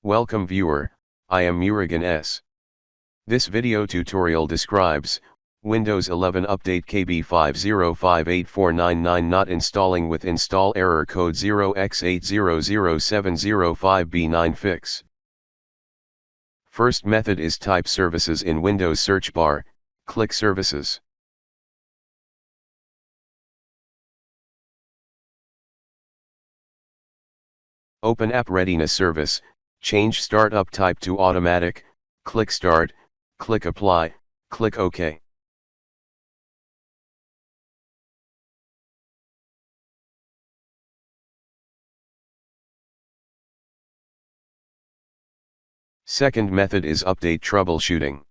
Welcome viewer, I am Murugan S. This video tutorial describes, Windows 11 Update KB5058499 not installing with install error code 0x800705b9 fix. First method is type services in Windows search bar, click services. Open Apprediness service, change startup type to automatic, click start, click apply, click OK. Second method is update troubleshooting.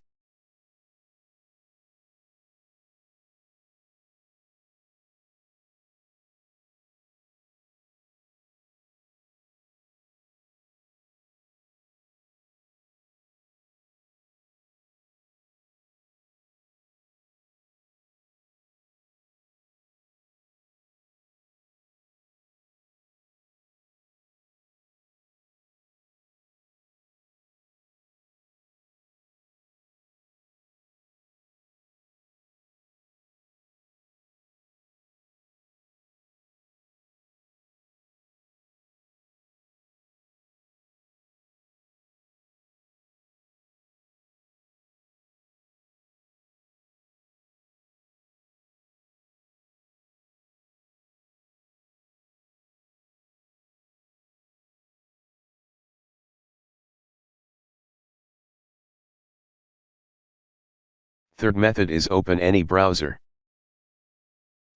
Third method is open any browser.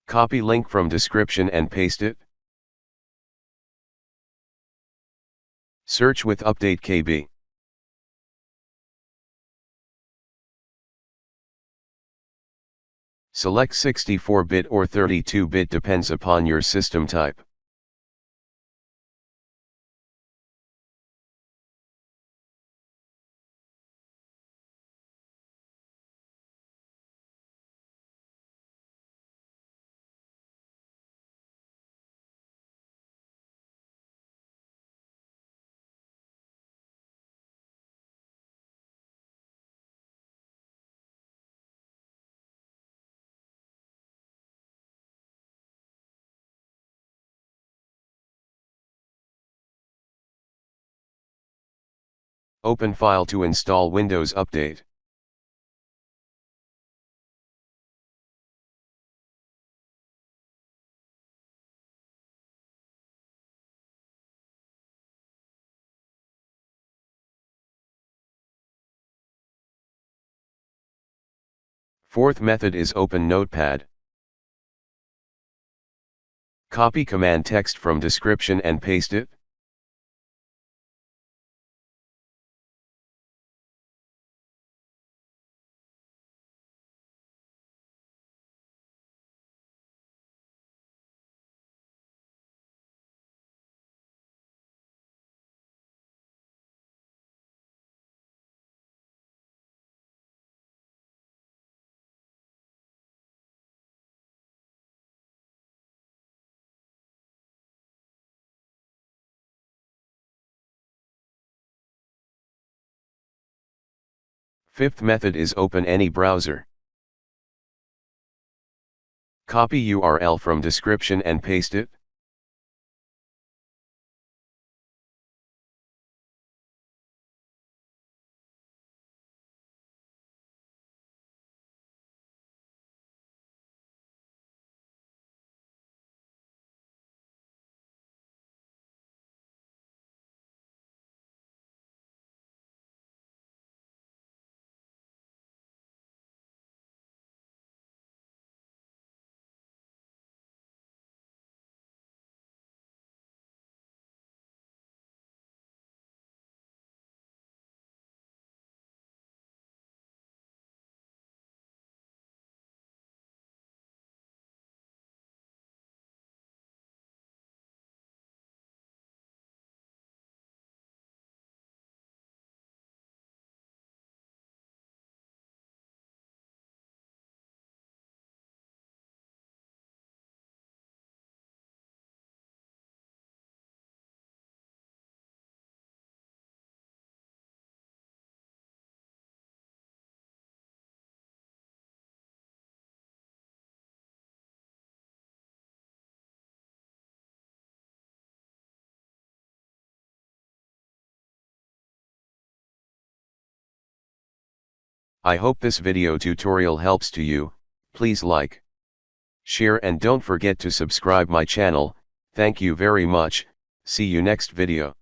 Copy link from description and paste it. Search with update KB. Select 64-bit or 32-bit depends upon your system type. Open file to install Windows Update. Fourth method is open Notepad. Copy command text from description and paste it. Fifth method is open any browser. Copy URL from description and paste it. I hope this video tutorial helps to you. Please like, share and don't forget to subscribe my channel. Thank you very much. See you next video.